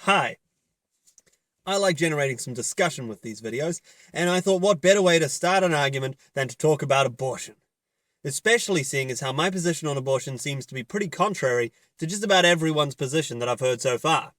Hi. I like generating some discussion with these videos, and I thought what better way to start an argument than to talk about abortion. Especially seeing as how my position on abortion seems to be pretty contrary to just about everyone's position that I've heard so far.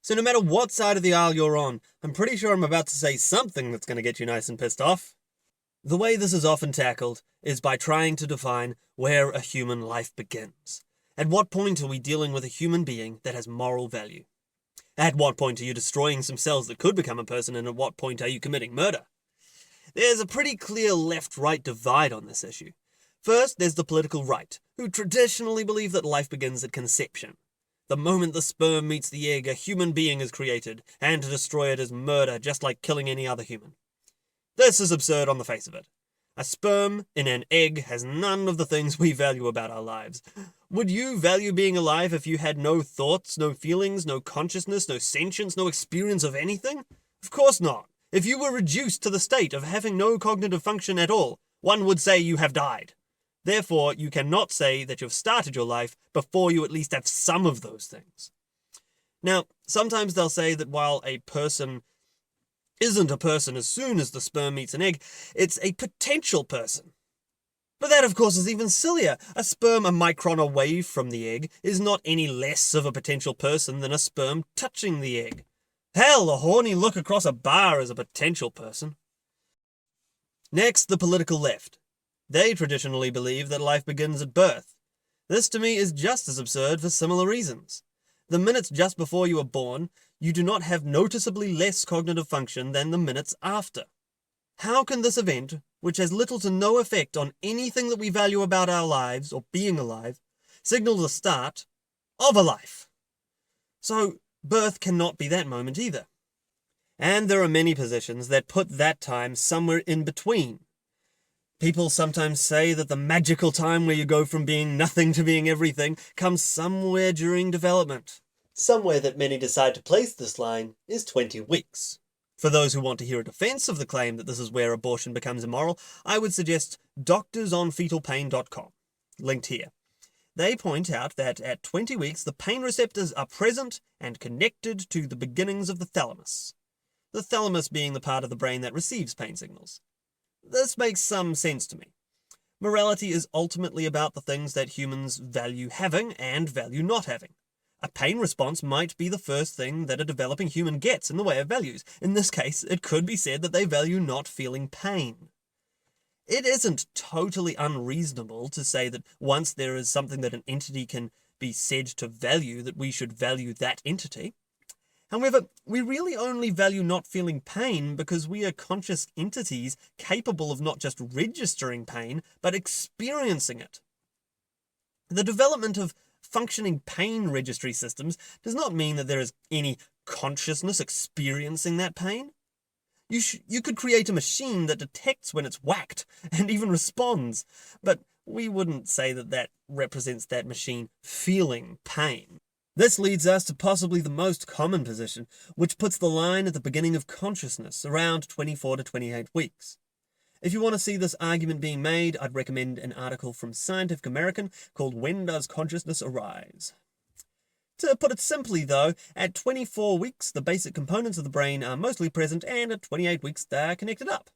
So no matter what side of the aisle you're on, I'm pretty sure I'm about to say something that's going to get you nice and pissed off. The way this is often tackled is by trying to define where a human life begins. At what point are we dealing with a human being that has moral value? At what point are you destroying some cells that could become a person, and at what point are you committing murder? There's a pretty clear left-right divide on this issue. First, there's the political right, who traditionally believe that life begins at conception. The moment the sperm meets the egg, a human being is created, and to destroy it is murder, just like killing any other human. This is absurd on the face of it. A sperm in an egg has none of the things we value about our lives. Would you value being alive if you had no thoughts, no feelings, no consciousness, no sentience, no experience of anything? Of course not. If you were reduced to the state of having no cognitive function at all, one would say you have died. Therefore, you cannot say that you've started your life before you at least have some of those things. Now, sometimes they'll say that while a person isn't a person as soon as the sperm meets an egg, it's a potential person. But that, of course, is even sillier. A sperm a micron away from the egg is not any less of a potential person than a sperm touching the egg. Hell, a horny look across a bar is a potential person. Next, the political left. They traditionally believe that life begins at birth. This, to me, is just as absurd for similar reasons. The minutes just before you are born, you do not have noticeably less cognitive function than the minutes after. How can this event, which has little to no effect on anything that we value about our lives or being alive, signal the start of a life? So, birth cannot be that moment either. And there are many positions that put that time somewhere in between. People sometimes say that the magical time where you go from being nothing to being everything comes somewhere during development. Somewhere that many decide to place this line is 20 weeks. For those who want to hear a defense of the claim that this is where abortion becomes immoral, I would suggest doctorsonfetalpain.com, linked here. They point out that at 20 weeks, the pain receptors are present and connected to the beginnings of the thalamus. The thalamus being the part of the brain that receives pain signals. This makes some sense to me. Morality is ultimately about the things that humans value having and value not having. A pain response might be the first thing that a developing human gets in the way of values. In this case, it could be said that they value not feeling pain. It isn't totally unreasonable to say that once there is something that an entity can be said to value, that we should value that entity. However, we really only value not feeling pain because we are conscious entities capable of not just registering pain, but experiencing it. The development of functioning pain registry systems does not mean that there is any consciousness experiencing that pain. You could create a machine that detects when it's whacked and even responds, but we wouldn't say that that represents that machine feeling pain. This leads us to possibly the most common position, which puts the line at the beginning of consciousness, around 24 to 28 weeks. If you want to see this argument being made, I'd recommend an article from Scientific American called When Does Consciousness Arise? To put it simply though, at 24 weeks the basic components of the brain are mostly present, and at 28 weeks they're connected up.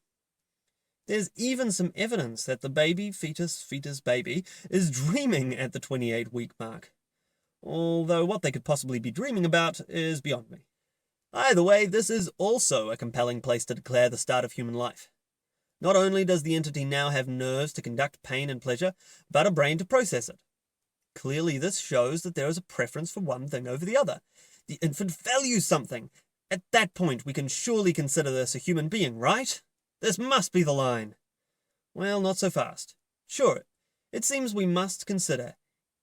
There's even some evidence that the fetus baby, is dreaming at the 28-week mark. Although what they could possibly be dreaming about is beyond me. Either way, this is also a compelling place to declare the start of human life. Not only does the entity now have nerves to conduct pain and pleasure, but a brain to process it. Clearly this shows that there is a preference for one thing over the other. The infant values something. At that point we can surely consider this a human being, right? This must be the line. Well, not so fast. Sure, it seems we must consider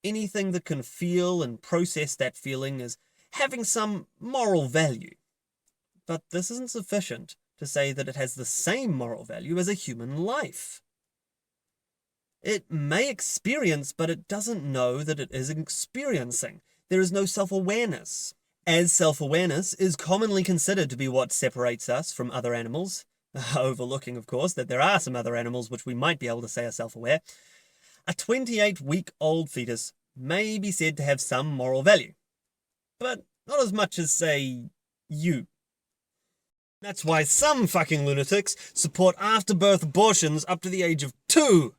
anything that can feel and process that feeling as having some moral value. But this isn't sufficient to say that it has the same moral value as a human life. It may experience, but it doesn't know that it is experiencing. There is no self-awareness. As self-awareness is commonly considered to be what separates us from other animals, overlooking, of course, that there are some other animals which we might be able to say are self-aware, a 28-week-old fetus may be said to have some moral value. But Not as much as, say, you. That's why some fucking lunatics support after-birth abortions up to the age of 2.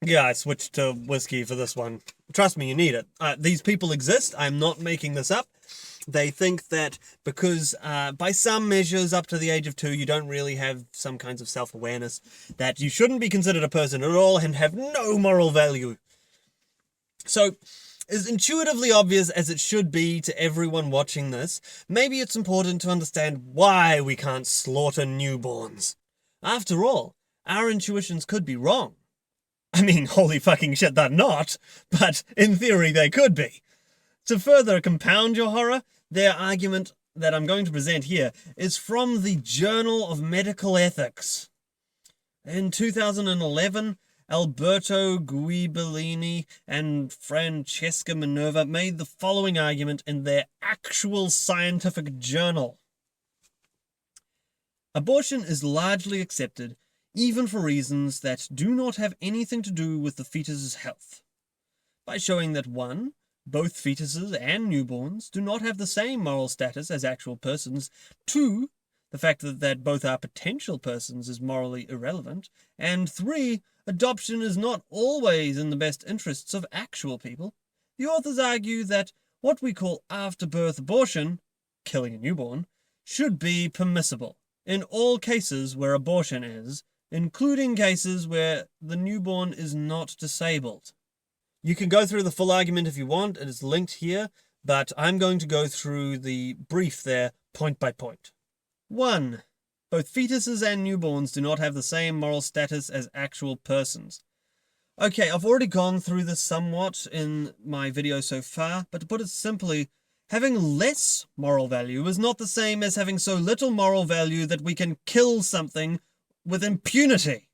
Yeah, I switched to whiskey for this one. Trust me, you need it. These people exist. I'm not making this up. They think that because by some measures up to the age of 2 you don't really have some kinds of self-awareness, that you shouldn't be considered a person at all and have no moral value. So, as intuitively obvious as it should be to everyone watching this, maybe it's important to understand why we can't slaughter newborns. After all, our intuitions could be wrong. I mean, holy fucking shit, they're not, but in theory they could be. To further compound your horror, their argument that I'm going to present here is from the Journal of Medical Ethics. In 2011, Alberto Guibellini and Francesca Minerva made the following argument in their actual scientific journal. Abortion is largely accepted, even for reasons that do not have anything to do with the fetus's health, by showing that 1. Both fetuses and newborns do not have the same moral status as actual persons. 2. The fact that both are potential persons is morally irrelevant. And 3. Adoption is not always in the best interests of actual people. The authors argue that what we call after-birth abortion, killing a newborn, should be permissible in all cases where abortion is, including cases where the newborn is not disabled. You can go through the full argument if you want, it is linked here, but I'm going to go through the brief there, point by point. 1. Both fetuses and newborns do not have the same moral status as actual persons. Okay, I've already gone through this somewhat in my video so far, but to put it simply, having less moral value is not the same as having so little moral value that we can kill something with impunity.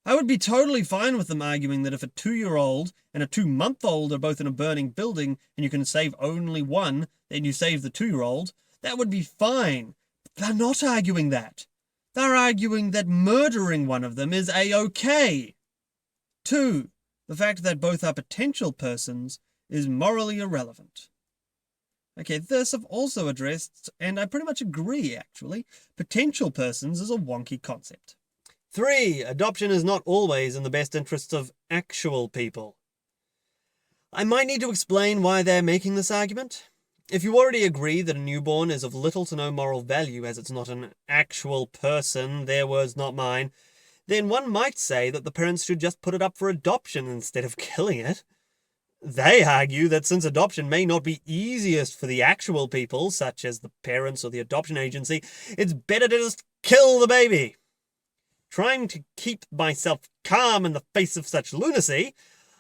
I would be totally fine with them arguing that if a 2-year-old and a 2-month-old are both in a burning building and you can save only one, then you save the 2-year-old. That would be fine. But they're not arguing that. They're arguing that murdering one of them is a-okay. 2. The fact that both are potential persons is morally irrelevant. Okay, this I've also addressed, and I pretty much agree, actually. Potential persons is a wonky concept. 3. Adoption is not always in the best interests of actual people. I might need to explain why they're making this argument. If you already agree that a newborn is of little to no moral value as it's not an actual person, their words not mine, then one might say that the parents should just put it up for adoption instead of killing it. They argue that since adoption may not be easiest for the actual people, such as the parents or the adoption agency, it's better to just kill the baby. Trying to keep myself calm in the face of such lunacy,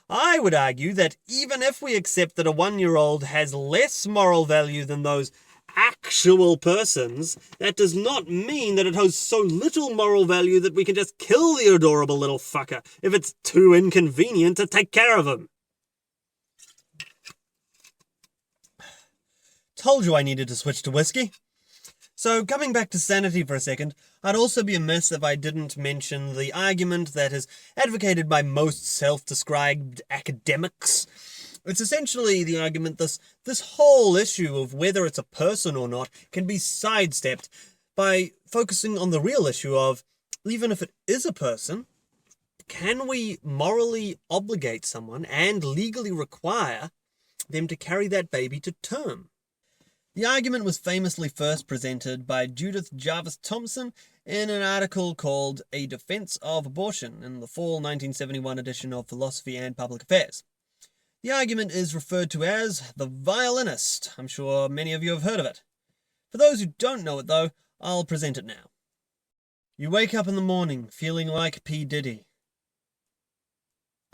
I would argue that even if we accept that a 1-year-old has less moral value than those actual persons, that does not mean that it has so little moral value that we can just kill the adorable little fucker if it's too inconvenient to take care of him. Told you I needed to switch to whiskey. So, coming back to sanity for a second, I'd also be amiss if I didn't mention the argument that is advocated by most self-described academics. It's essentially the argument this whole issue of whether it's a person or not can be sidestepped by focusing on the real issue of, even if it is a person, can we morally obligate someone and legally require them to carry that baby to term? The argument was famously first presented by Judith Jarvis Thompson in an article called A Defense of Abortion in the fall 1971 edition of Philosophy and Public Affairs. The argument is referred to as the violinist. I'm sure many of you have heard of it. For those who don't know it though, I'll present it now. You wake up in the morning feeling like P. Diddy.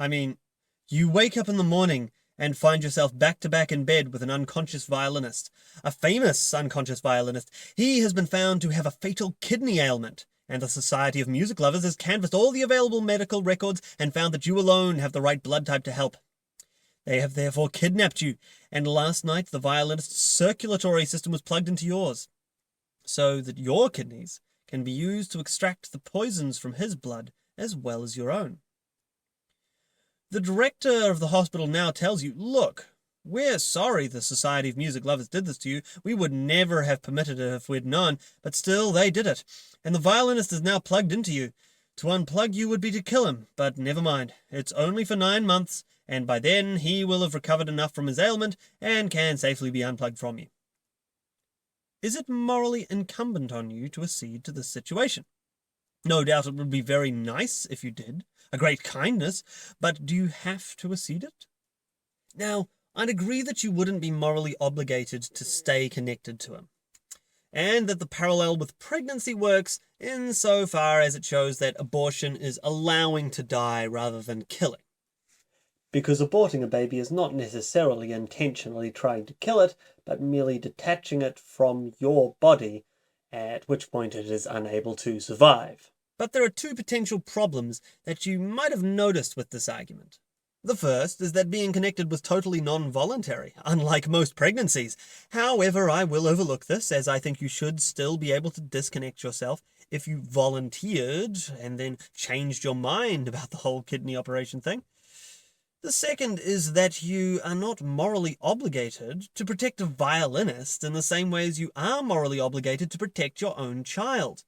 You wake up in the morning and find yourself back-to-back in bed with an unconscious violinist. A famous unconscious violinist. He has been found to have a fatal kidney ailment, and the Society of Music Lovers has canvassed all the available medical records and found that you alone have the right blood type to help. They have therefore kidnapped you, and last night the violinist's circulatory system was plugged into yours, so that your kidneys can be used to extract the poisons from his blood as well as your own. The director of the hospital now tells you, look, We're sorry the Society of Music Lovers did this to you. We would never have permitted it if we'd known, but still they did it. And the violinist is now plugged into you. To unplug you would be to kill him, but never mind. It's only for 9 months, and by then he will have recovered enough from his ailment and can safely be unplugged from you. Is it morally incumbent on you to accede to this situation? No doubt it would be very nice if you did, a great kindness, but do you have to accede it? Now, I'd agree that you wouldn't be morally obligated to stay connected to him, and that the parallel with pregnancy works insofar as it shows that abortion is allowing to die rather than killing. Because aborting a baby is not necessarily intentionally trying to kill it, but merely detaching it from your body, at which point it is unable to survive. But there are 2 potential problems that you might have noticed with this argument. The first is that being connected was totally non-voluntary, unlike most pregnancies. However, I will overlook this, as I think you should still be able to disconnect yourself if you volunteered and then changed your mind about the whole kidney operation thing. The second is that you are not morally obligated to protect a violinist in the same way as you are morally obligated to protect your own child.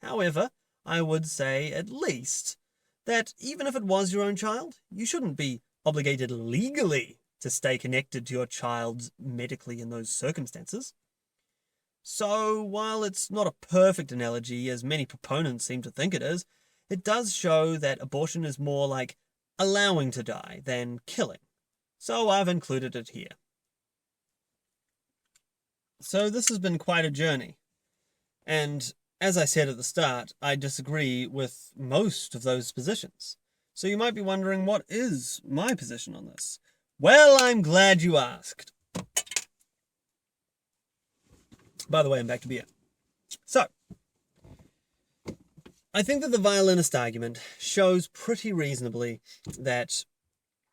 However, I would say at least that even if it was your own child, you shouldn't be obligated legally to stay connected to your child medically in those circumstances. So, while it's not a perfect analogy, as many proponents seem to think it does show that abortion is more like allowing to die than killing. So I've included it here. So this has been quite a journey. And as I said at the start, I disagree with most of those positions. So you might be wondering, what is my position on this? Well, I'm glad you asked. By the way, I'm back to beer. So, I think that the violinist argument shows pretty reasonably that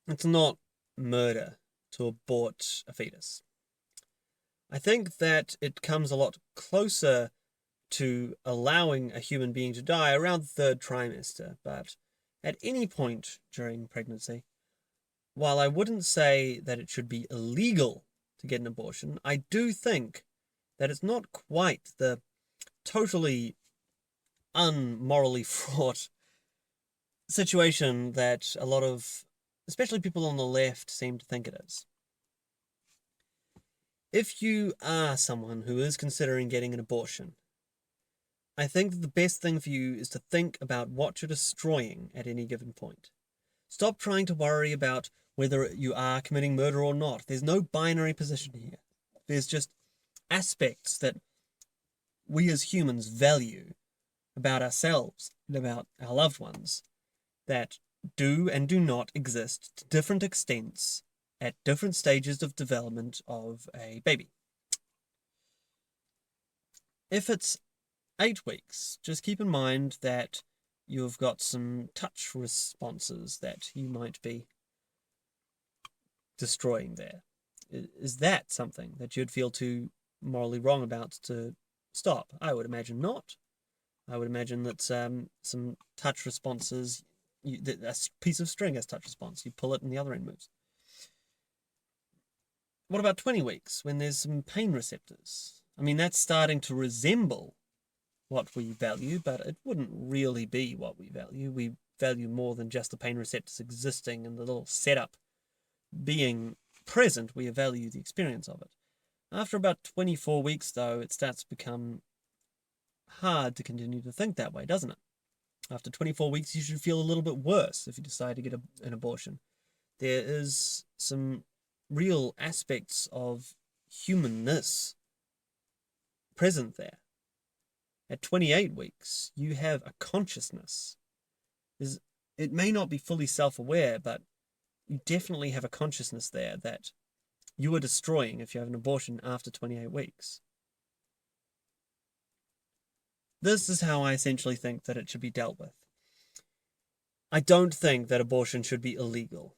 it's not murder to abort a fetus. I think that it comes a lot closer to allowing a human being to die around the 3rd trimester, but at any point during pregnancy, while I wouldn't say that it should be illegal to get an abortion, I do think that it's not quite the totally unmorally fraught situation that a lot of, especially people on the left, seem to think it is. If you are someone who is considering getting an abortion, I think that the best thing for you is to think about what you're destroying at any given point. Stop trying to worry about whether you are committing murder or not. There's no binary position here. There's just aspects that we as humans value about ourselves and about our loved ones that do and do not exist to different extents at different stages of development of a baby. If it's 8 weeks, just keep in mind that you've got some touch responses that you might be destroying there. Is that something that you'd feel too morally wrong about to stop? I would imagine not. I would imagine that some touch responses, a piece of string has touch response. You pull it and the other end moves. What about 20 weeks when there's some pain receptors? I mean, that's starting to resemble what we value, but it wouldn't really be what we value. We value more than just the pain receptors existing and the little setup being present. We value the experience of it. After about 24 weeks, though, it starts to become hard to continue to think that way, doesn't it? After 24 weeks, you should feel a little bit worse if you decide to get an abortion. There is some real aspects of humanness present there. At 28 weeks, you have a consciousness. It may not be fully self-aware, but you definitely have a consciousness there that you are destroying if you have an abortion after 28 weeks. This is how I essentially think that it should be dealt with. I don't think that abortion should be illegal,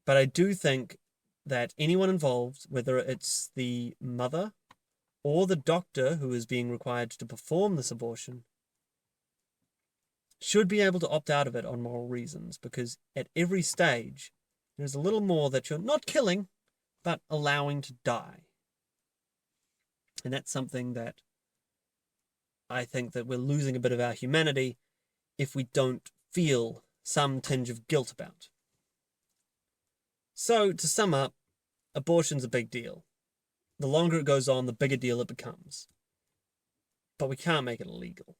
but I do think that anyone involved, whether it's the mother or the doctor who is being required to perform this abortion, should be able to opt out of it on moral reasons, because at every stage, there's a little more that you're not killing, but allowing to die. And that's something that I think that we're losing a bit of our humanity if we don't feel some tinge of guilt about. So, to sum up, abortion's a big deal. The longer it goes on, the bigger deal it becomes. But we can't make it illegal.